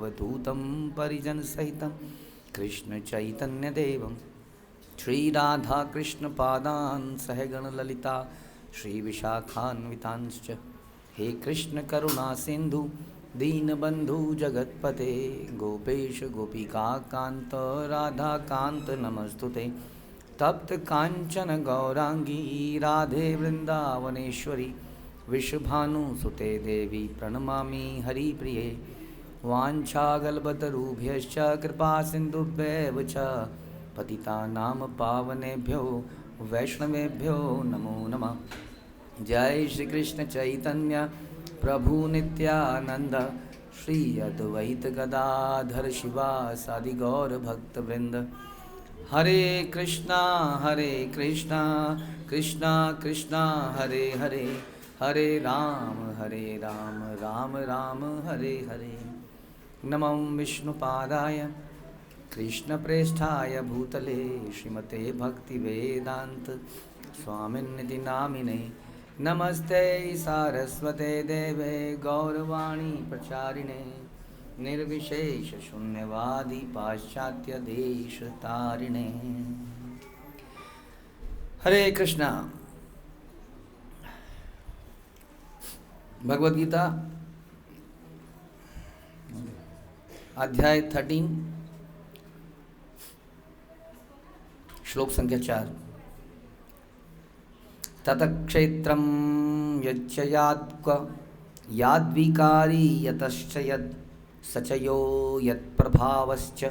अवधूतं परिजनसहितं कृष्णचैतन्यदेवं श्रीराधाकृष्णपादान् सहगणललिता श्रीविशाखान्वितांश्च हे कृष्णकरुणासिन्धु दीनबन्धु जगत्पते गोपेश गोपिकान्त राधाकान्त नमस्तुते तप्त कांचन गौरांगी राधे वृंदावनेश्वरी विश्वभानुसुते देवी प्रणमामि हरिप्रिये वाञ्छाकल्पतरुभ्यश्च कृपा सिन्धुभ्येव च पतितानां पावनेभ्यो वैष्णवेभ्यो नमो नमः। जय श्री कृष्ण चैतन्य प्रभु नित्यानंद श्री अद्वैत गदाधर शिवासादि गौर भक्तवृंद। हरे कृष्णा कृष्णा कृष्णा हरे हरे हरे राम राम राम हरे हरे। नमो विष्णुपादाय कृष्णप्रेष्ठाय भूतले श्रीमते भक्तिवेदांत स्वामिन्निति नामिने नमस्ते सारस्वते देवे गौरवाणी प्रचारिणे निर्विशेष शून्यवादी पाश्चात्य देश तारिणे। हरे कृष्णा। भगवद गीता अध्याय 13 श्लोक संख्या 4। ततक्षेत्रं यच्च याद्विकारी यतश्च यत् सचयो यत्प्रभावश्च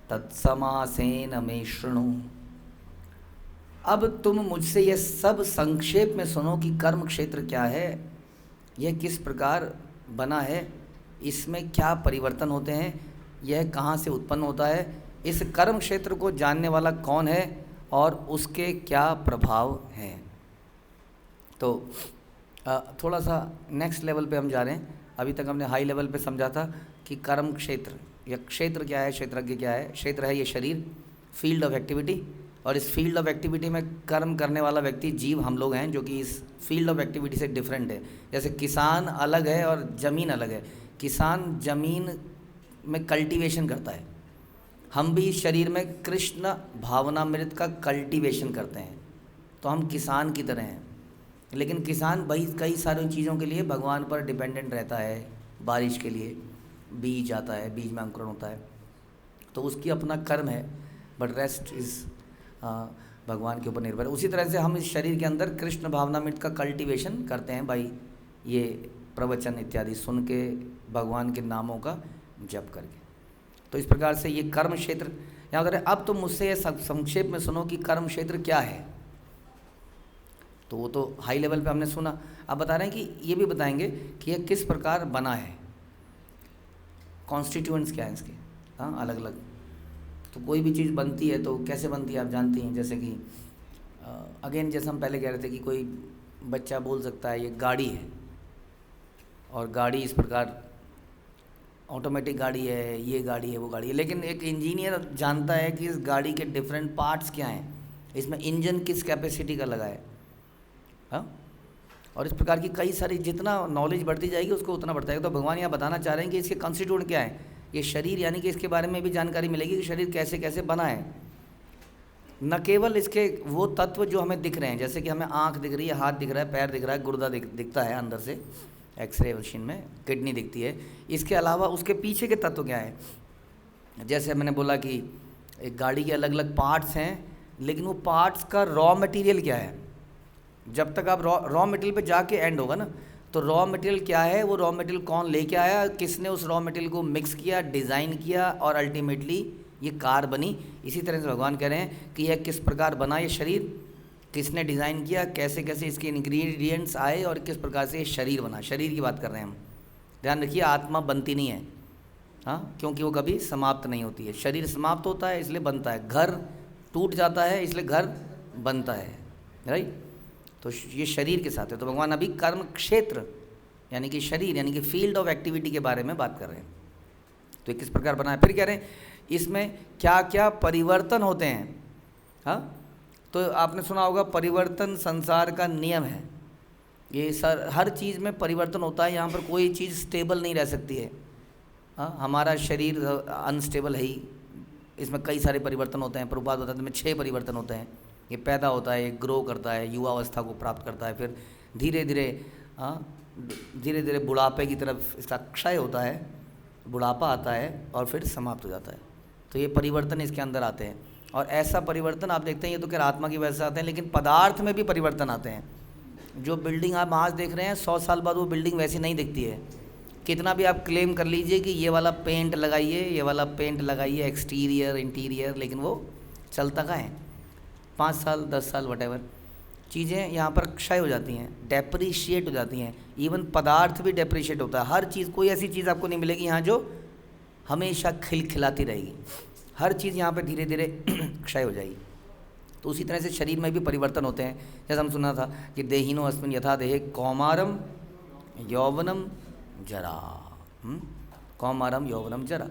तत्समासेन मे शृणु। अब तुम मुझसे यह सब संक्षेप में सुनो कि कर्म क्षेत्र क्या है, यह किस प्रकार बना है, इसमें क्या परिवर्तन होते हैं, यह कहाँ से उत्पन्न होता है, इस कर्म क्षेत्र को जानने वाला कौन है और उसके क्या प्रभाव हैं। तो थोड़ा सा नेक्स्ट लेवल पे हम जा रहे हैं। अभी तक हमने हाई लेवल पे समझा था कि कर्म क्षेत्र या क्षेत्र क्या है, क्षेत्रज्ञ क्या है। क्षेत्र है ये शरीर, फील्ड ऑफ एक्टिविटी, और इस फील्ड ऑफ एक्टिविटी में कर्म करने वाला व्यक्ति जीव हम लोग हैं, जो कि इस फील्ड ऑफ एक्टिविटी से डिफरेंट है। जैसे किसान अलग है और ज़मीन अलग है। किसान ज़मीन में कल्टीवेशन करता है, हम भी शरीर में कृष्ण भावनामृत का कल्टीवेशन करते हैं, तो हम किसान की तरह हैं। लेकिन किसान भाई कई सारी चीज़ों के लिए भगवान पर डिपेंडेंट रहता है। बारिश के लिए बीज आता है, बीज में अंकुरण होता है, तो उसकी अपना कर्म है, बट रेस्ट इज़ भगवान के ऊपर निर्भर है। उसी तरह से हम इस शरीर के अंदर कृष्ण भावनामृत का कल्टीवेशन करते हैं भाई, ये प्रवचन इत्यादि सुन के, भगवान के नामों का जप करके। तो इस प्रकार से ये कर्म क्षेत्र यहाँ करें। अब तो मुझसे ये संक्षेप में सुनो कि कर्म क्षेत्र क्या है। तो वो तो हाई लेवल पे हमने सुना। अब बता रहे हैं कि ये भी बताएंगे कि यह किस प्रकार बना है, कॉन्स्टिट्यूएंट्स क्या है इसके। हाँ, अलग अलग। तो कोई भी चीज़ बनती है तो कैसे बनती है आप जानती हैं। जैसे कि अगेन जैसे हम पहले कह रहे थे कि कोई बच्चा बोल सकता है ये गाड़ी है, और गाड़ी इस प्रकार ऑटोमेटिक गाड़ी है, ये गाड़ी है, वो गाड़ी है। लेकिन एक इंजीनियर जानता है कि इस गाड़ी के डिफरेंट पार्ट्स क्या हैं, इसमें इंजन किस कैपेसिटी का लगा है। हाँ, और इस प्रकार की कई सारी, जितना नॉलेज बढ़ती जाएगी उसको उतना बढ़ता है। तो भगवान यहाँ बताना चाह रहे हैं कि इसके कंस्टिट्यूएंट क्या है, ये शरीर, यानी कि इसके बारे में भी जानकारी मिलेगी कि शरीर कैसे कैसे बना है। न केवल इसके वो तत्व जो हमें दिख रहे हैं, जैसे कि हमें आँख दिख रही है, हाथ दिख रहा है, पैर दिख रहा है, गुर्दा दिखता है अंदर से, एक्सरे मशीन में किडनी दिखती है। इसके अलावा उसके पीछे के तत्व क्या है। जैसे मैंने बोला कि एक गाड़ी के अलग अलग पार्ट्स हैं, लेकिन वो पार्ट्स का रॉ मटेरियल क्या है। जब तक आप रॉ मटेरियल पे जाके एंड होगा ना, तो रॉ मटेरियल क्या है, वो रॉ मटेरियल कौन लेके आया, किसने उस रॉ मटेरियल को मिक्स किया, डिज़ाइन किया, और अल्टीमेटली ये कार बनी। इसी तरह से भगवान कह रहे हैं कि यह किस प्रकार बना, ये शरीर किसने डिज़ाइन किया, कैसे कैसे इसके इंग्रेडिएंट्स आए, और किस प्रकार से ये शरीर बना। शरीर की बात कर रहे हैं हम। ध्यान रखिए, आत्मा बनती नहीं है, हाँ, क्योंकि वो कभी समाप्त नहीं होती है। शरीर समाप्त होता है इसलिए बनता है, घर टूट जाता है इसलिए घर बनता है, राइट। तो ये शरीर के साथ है। तो भगवान अभी कर्म क्षेत्र यानी कि शरीर, यानी कि फील्ड ऑफ एक्टिविटी के बारे में बात कर रहे हैं। तो ये किस प्रकार बना है, फिर कह रहे हैं इसमें क्या क्या परिवर्तन होते हैं। हाँ, तो आपने सुना होगा परिवर्तन संसार का नियम है। ये सर हर चीज़ में परिवर्तन होता है, यहाँ पर कोई चीज़ स्टेबल नहीं रह सकती है। हमारा शरीर अनस्टेबल है ही, इसमें कई सारे परिवर्तन होते हैं। प्रभुपाद बताते हैं में 6 परिवर्तन होते हैं। ये पैदा होता है, ये ग्रो करता है, युवा अवस्था को प्राप्त करता है, फिर धीरे धीरे बुढ़ापे की तरफ इसका क्षय होता है, बुढ़ापा आता है और फिर समाप्त हो जाता है। तो ये परिवर्तन इसके अंदर आते हैं। और ऐसा परिवर्तन आप देखते हैं, ये तो खैर आत्मा की वजह से आते हैं, लेकिन पदार्थ में भी परिवर्तन आते हैं। जो बिल्डिंग आप आज देख रहे हैं 100 साल बाद वो बिल्डिंग वैसी नहीं दिखती है। कितना भी आप क्लेम कर लीजिए कि ये वाला पेंट लगाइए, ये वाला पेंट लगाइए, एक्सटीरियर इंटीरियर, लेकिन वो चलता कहाँ है? 5 साल 10 साल वटेवर, चीज़ें यहाँ पर क्षय हो जाती हैं, डेप्रिशिएट हो जाती हैं। इवन पदार्थ भी डेप्रिशिएट होता है। हर चीज़, कोई ऐसी चीज़ आपको नहीं मिलेगी यहाँ जो हमेशा खिलखिलाती रहेगी। हर चीज़ यहाँ पर धीरे धीरे क्षय हो जाएगी। तो उसी तरह से शरीर में भी परिवर्तन होते हैं। जैसे हम सुना था कि देहिनो अस्मिन् यथा देहे कौमारम यौवनम जरा, कौमारम यौवनम जरा।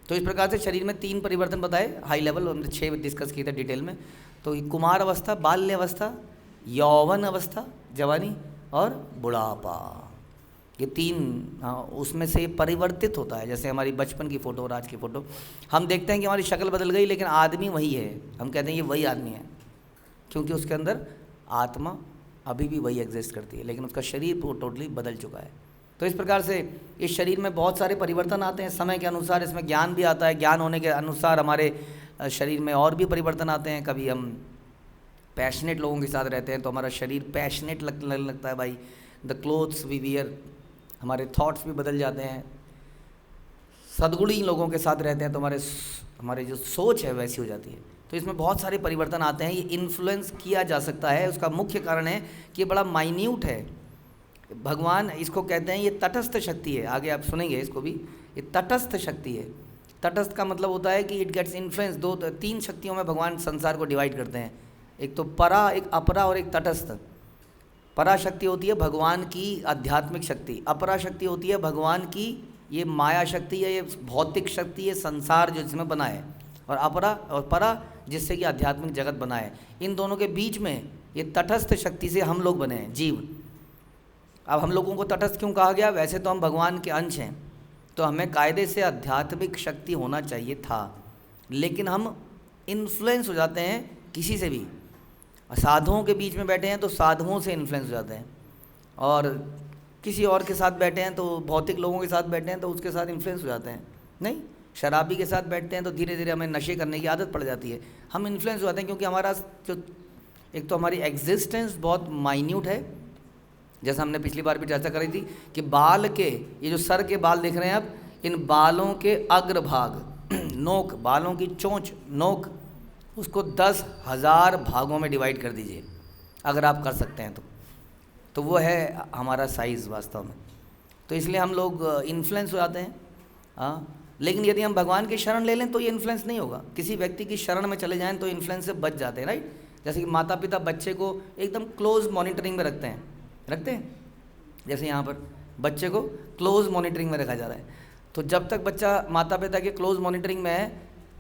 तो इस प्रकार से शरीर में 3 परिवर्तन बताए हाई लेवल, हमने 6 डिस्कस किए थे डिटेल में। तो कुमार अवस्था, बाल्य अवस्था, यौवन अवस्था जवानी, और बुढ़ापा, ये 3 उसमें से परिवर्तित होता है। जैसे हमारी बचपन की फ़ोटो और आज की फ़ोटो, हम देखते हैं कि हमारी शक्ल बदल गई लेकिन आदमी वही है। हम कहते हैं ये वही आदमी है, क्योंकि उसके अंदर आत्मा अभी भी वही एग्जिस्ट करती है, लेकिन उसका शरीर टोटली बदल चुका है। तो इस प्रकार से इस शरीर में बहुत सारे परिवर्तन आते हैं समय के अनुसार। इसमें ज्ञान भी आता है, ज्ञान होने के अनुसार हमारे शरीर में और भी परिवर्तन आते हैं। कभी हम पैशनेट लोगों के साथ रहते हैं तो हमारा शरीर पैशनेट लगने लगता है भाई। द क्लोथ्स वी वियर, हमारे थॉट्स भी बदल जाते हैं। सद्गुणी लोगों के साथ रहते हैं तो हमारे जो सोच है वैसी हो जाती है। तो इसमें बहुत सारे परिवर्तन आते हैं। ये इन्फ्लुएंस किया जा सकता है। उसका मुख्य कारण है कि ये बड़ा माइन्यूट है। भगवान इसको कहते हैं, ये तटस्थ शक्ति है। आगे आप सुनेंगे इसको भी, ये तटस्थ शक्ति है। तटस्थ का मतलब होता है कि इट गेट्स इन्फ्लुएंस। 3 शक्तियों में भगवान संसार को डिवाइड करते हैं, एक तो परा, एक अपरा और एक तटस्थ। परा शक्ति होती है भगवान की आध्यात्मिक शक्ति, अपरा शक्ति होती है भगवान की ये माया शक्ति है, ये भौतिक शक्ति है, संसार जो जिसमें बना है, और अपरा और परा जिससे कि आध्यात्मिक जगत बना है। इन दोनों के बीच में ये तटस्थ शक्ति से हम लोग बने हैं, जीव। अब हम लोगों को तटस्थ क्यों कहा गया? वैसे तो हम भगवान के अंश हैं, तो हमें कायदे से आध्यात्मिक शक्ति होना चाहिए था, लेकिन हम इन्फ्लुएंस हो जाते हैं किसी से भी। साधुओं के बीच में बैठे हैं तो साधुओं से इन्फ्लुएंस हो जाते हैं, और किसी और के साथ बैठे हैं तो भौतिक लोगों के साथ बैठे हैं तो उसके साथ इन्फ्लुएंस हो जाते हैं। नहीं, शराबी के साथ बैठते हैं तो धीरे धीरे हमें नशे करने की आदत पड़ जाती है, हम इन्फ्लुएंस हो जाते हैं। क्योंकि हमारा जो एक तो हमारी एग्जिस्टेंस बहुत माइन्यूट है। जैसा हमने पिछली बार भी चर्चा करी थी कि बाल के, ये जो सर के बाल दिख रहे हैं अब, इन बालों के अग्रभाग, नोक, बालों की चोंच, नोक, उसको 10,000 भागों में डिवाइड कर दीजिए, अगर आप कर सकते हैं तो वो है हमारा साइज़ वास्तव में। तो इसलिए हम लोग इन्फ्लुएंस हो जाते हैं। लेकिन यदि हम भगवान की शरण ले लें तो ये इन्फ्लुएंस नहीं होगा। किसी व्यक्ति की शरण में चले जाएं तो इन्फ्लुएंस से बच जाते हैं, राइट। जैसे कि माता पिता बच्चे को एकदम क्लोज मॉनिटरिंग में रखते हैं। जैसे यहाँ पर बच्चे को क्लोज मॉनिटरिंग में रखा जा रहा है, तो जब तक बच्चा माता पिता के क्लोज मॉनिटरिंग में है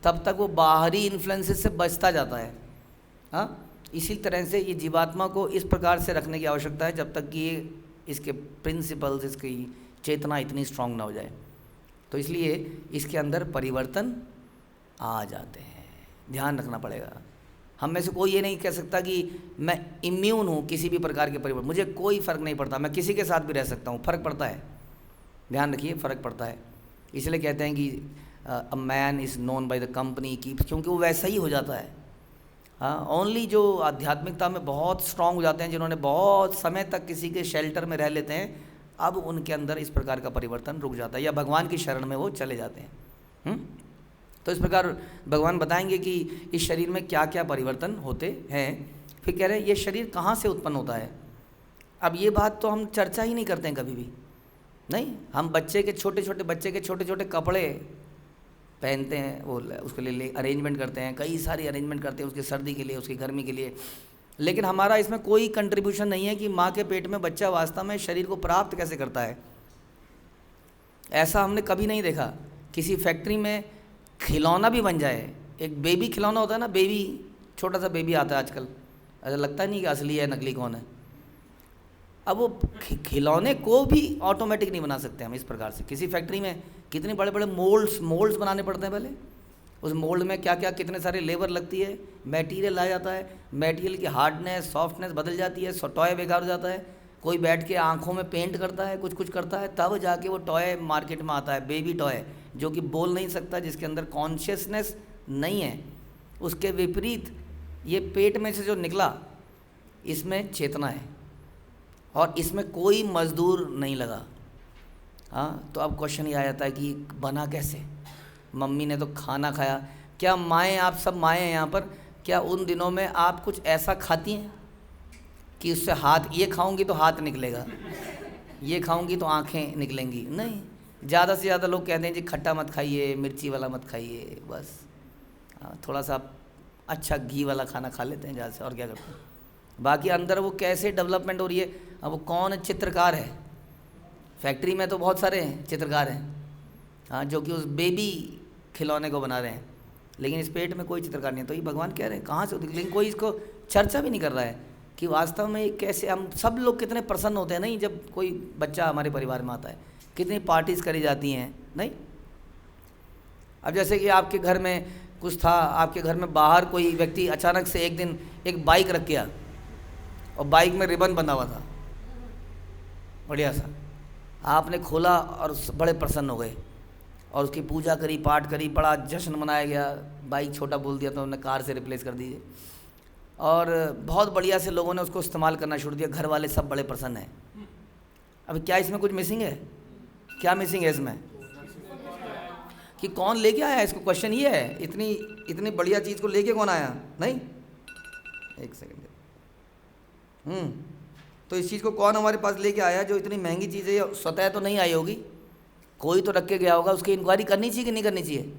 तब तक वो बाहरी इन्फ्लुएंसेस से बचता जाता है। इसी तरह से ये जीवात्मा को इस प्रकार से रखने की आवश्यकता है जब तक कि ये इसके प्रिंसिपल्स, इसकी चेतना इतनी स्ट्रांग ना हो जाए। तो इसलिए इसके अंदर परिवर्तन आ जाते हैं, ध्यान रखना पड़ेगा। हम में से कोई ये नहीं कह सकता कि मैं इम्यून हूँ किसी भी प्रकार के परिवर्तन, मुझे कोई फ़र्क नहीं पड़ता, मैं किसी के साथ भी रह सकता हूँ। फ़र्क पड़ता है, ध्यान रखिए, फ़र्क पड़ता है। इसलिए कहते हैं कि a man is known by the company keeps, क्योंकि वो वैसा ही हो जाता है। ओनली जो आध्यात्मिकता में बहुत स्ट्रांग हो जाते हैं, जिन्होंने बहुत समय तक किसी के शेल्टर में रह लेते हैं, अब उनके अंदर इस प्रकार का परिवर्तन रुक जाता है, या भगवान की शरण में वो चले जाते हैं। तो इस प्रकार भगवान बताएंगे कि इस शरीर में क्या क्या परिवर्तन होते हैं। फिर कह रहे हैं ये शरीर कहाँ से उत्पन्न होता है। अब ये बात तो हम चर्चा ही नहीं करते हैं कभी भी, नहीं। हम बच्चे के छोटे छोटे कपड़े पहनते हैं, वो उसके लिए अरेंजमेंट करते हैं, कई सारी अरेंजमेंट करते हैं उसकी सर्दी के लिए, उसकी गर्मी के लिए, लेकिन हमारा इसमें कोई कंट्रीब्यूशन नहीं है कि माँ के पेट में बच्चा वास्तव में शरीर को प्राप्त कैसे करता है। ऐसा हमने कभी नहीं देखा। किसी फैक्ट्री में खिलौना भी बन जाए, एक बेबी खिलौना होता है ना, बेबी, छोटा सा बेबी आता है आजकल, ऐसा लगता नहीं कि असली है नकली कौन है। अब वो खिलौने को भी ऑटोमेटिक नहीं बना सकते हम इस प्रकार से। किसी फैक्ट्री में कितने बड़े बड़े मोल्ड्स बनाने पड़ते हैं पहले, उस मोल्ड में क्या क्या कितने सारे लेबर लगती है, मटेरियल लाया जाता है, मटेरियल की हार्डनेस सॉफ्टनेस बदल जाती है, टॉय बेकार हो जाता है, कोई बैठ के आंखों में पेंट करता है, कुछ कुछ करता है, तब जाके वो टॉय मार्केट में आता है, बेबी टॉय जो कि बोल नहीं सकता, जिसके अंदर कॉन्शियसनेस नहीं है। उसके विपरीत ये पेट में से जो निकला इसमें चेतना है और इसमें कोई मजदूर नहीं लगा। हाँ, तो अब क्वेश्चन ये आ जाता है कि बना कैसे? मम्मी ने तो खाना खाया। क्या माएँ, आप सब माएँ हैं यहाँ पर, क्या उन दिनों में आप कुछ ऐसा खाती हैं कि उससे हाथ, ये खाऊंगी तो हाथ निकलेगा, ये खाऊंगी तो आंखें निकलेंगी? नहीं। ज़्यादा से ज़्यादा लोग कहते हैं जी खट्टा मत खाइए, मिर्ची वाला मत खाइए, बस थोड़ा सा अच्छा घी वाला खाना खा लेते हैं ज़्यादा से, और क्या करते हैं। बाकी अंदर वो कैसे डेवलपमेंट हो रही है। अब वो कौन चित्रकार है? फैक्ट्री में तो बहुत सारे हैं चित्रकार हैं, हाँ, जो कि उस बेबी खिलौने को बना रहे हैं, लेकिन इस पेट में कोई चित्रकार नहीं है। तो ये भगवान कह रहे हैं कहाँ से होती, लेकिन कोई इसको चर्चा भी नहीं कर रहा है कि वास्तव में कैसे। हम सब लोग कितने प्रसन्न होते हैं नहीं जब कोई बच्चा हमारे परिवार में आता है, कितनी पार्टीज़ करी जाती हैं नहीं। अब जैसे कि आपके घर में कुछ था, आपके घर में बाहर कोई व्यक्ति अचानक से एक दिन एक बाइक रख गया और बाइक में रिबन बंधा हुआ था बढ़िया सा, आपने खोला और बड़े प्रसन्न हो गए और उसकी पूजा करी, पाठ करी, बड़ा जश्न मनाया गया। बाइक छोटा बोल दिया तो उन्होंने कार से रिप्लेस कर दीजिए और बहुत बढ़िया से लोगों ने उसको इस्तेमाल करना छोड़ दिया, घर वाले सब बड़े प्रसन्न हैं। अभी क्या इसमें कुछ मिसिंग है? क्या मिसिंग है इसमें? कि कौन लेके आया इसको? क्वेश्चन ये है, इतनी बढ़िया चीज़ को लेके कौन आया? नहीं, एक सेकंड। तो इस चीज़ को कौन हमारे पास लेके आया? जो इतनी महंगी चीज़ है, स्वतः तो नहीं आई होगी, कोई तो रख के गया होगा। उसकी इंक्वायरी करनी चाहिए कि नहीं करनी चाहिए?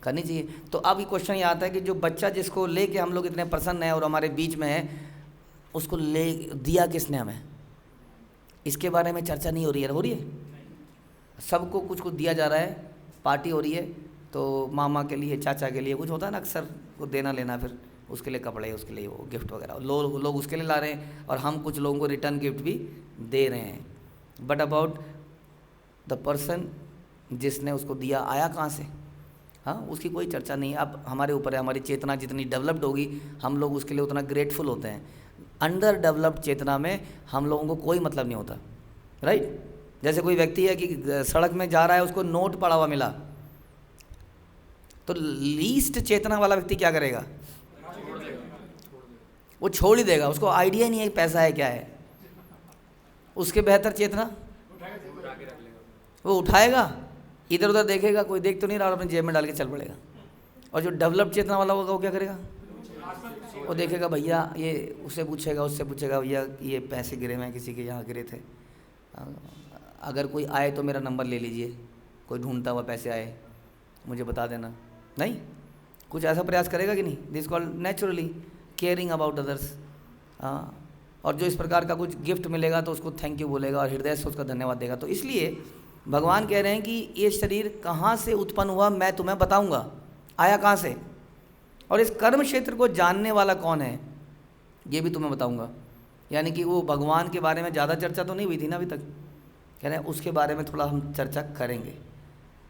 करनी चाहिए। तो अब ये क्वेश्चन ये आता है कि जो बच्चा जिसको लेके हम लोग इतने प्रसन्न हैं और हमारे बीच में है, उसको ले दिया किसने हमें? इसके बारे में चर्चा नहीं हो रही है। हो रही है? सबको कुछ कुछ दिया जा रहा है, पार्टी हो रही है, तो मामा के लिए, चाचा के लिए कुछ होता है ना अक्सर, वो देना लेना, फिर उसके लिए कपड़े, उसके लिए वो गिफ्ट वगैरह, लोग उसके लिए ला रहे हैं और हम कुछ लोगों को रिटर्न गिफ्ट भी दे रहे हैं। बट अबाउट द पर्सन जिसने उसको दिया, आया कहाँ से? हाँ, उसकी कोई चर्चा नहीं है। अब हमारे ऊपर है, हमारी चेतना जितनी डेवलप्ड होगी हम लोग उसके लिए उतना ग्रेटफुल होते हैं। अंडर डेवलप्ड चेतना में हम लोगों को कोई मतलब नहीं होता, राइट? जैसे कोई व्यक्ति है कि सड़क में जा रहा है, उसको नोट पड़ा हुआ मिला, तो लीस्ट चेतना वाला व्यक्ति क्या करेगा? वो छोड़ ही देगा, उसको आइडिया ही नहीं है पैसा है क्या है। उसके बेहतर चेतना वो उठाएगा, इधर उधर देखेगा, कोई देख तो नहीं रहा, और अपनी जेब में डाल के चल पड़ेगा। और जो डेवलप चेतना वाला होगा वो क्या करेगा? वो देखेगा, भैया ये, उससे पूछेगा, भैया ये पैसे गिरे हैं, किसी के यहाँ गिरे थे, अगर कोई आए तो मेरा नंबर ले लीजिए, कोई ढूंढता हुआ पैसे आए मुझे बता देना। नहीं, कुछ ऐसा प्रयास करेगा कि नहीं? This called naturally caring about others. हाँ, और जो इस प्रकार का कुछ गिफ्ट मिलेगा तो उसको थैंक यू बोलेगा और हृदय से उसका धन्यवाद देगा। तो इसलिए भगवान कह रहे हैं कि ये शरीर कहाँ से उत्पन्न हुआ मैं तुम्हें बताऊंगा, आया कहाँ से, और इस कर्म क्षेत्र को जानने वाला कौन है ये भी तुम्हें बताऊंगा। यानी कि वो भगवान के बारे में ज़्यादा चर्चा तो नहीं हुई थी ना अभी तक, कह रहे हैं उसके बारे में थोड़ा हम चर्चा करेंगे,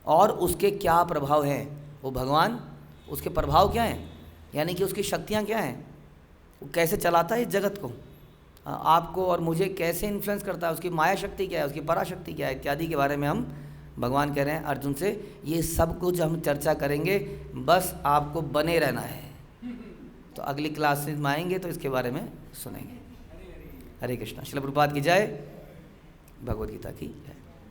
और उसके क्या प्रभाव हैं। वो भगवान, उसके प्रभाव क्या हैं, यानी कि उसकी शक्तियाँ क्या हैं, वो कैसे चलाता है इस जगत को, आपको और मुझे कैसे इन्फ्लुएंस करता है, उसकी माया शक्ति क्या है, उसकी पराशक्ति क्या है, इत्यादि के बारे में हम, भगवान कह रहे हैं अर्जुन से, ये सब कुछ हम चर्चा करेंगे, बस आपको बने रहना है। तो अगली क्लासेस में आएंगे तो इसके बारे में सुनेंगे। हरे कृष्णा। श्रील प्रभुपाद की जय, भगवद गीता की जय।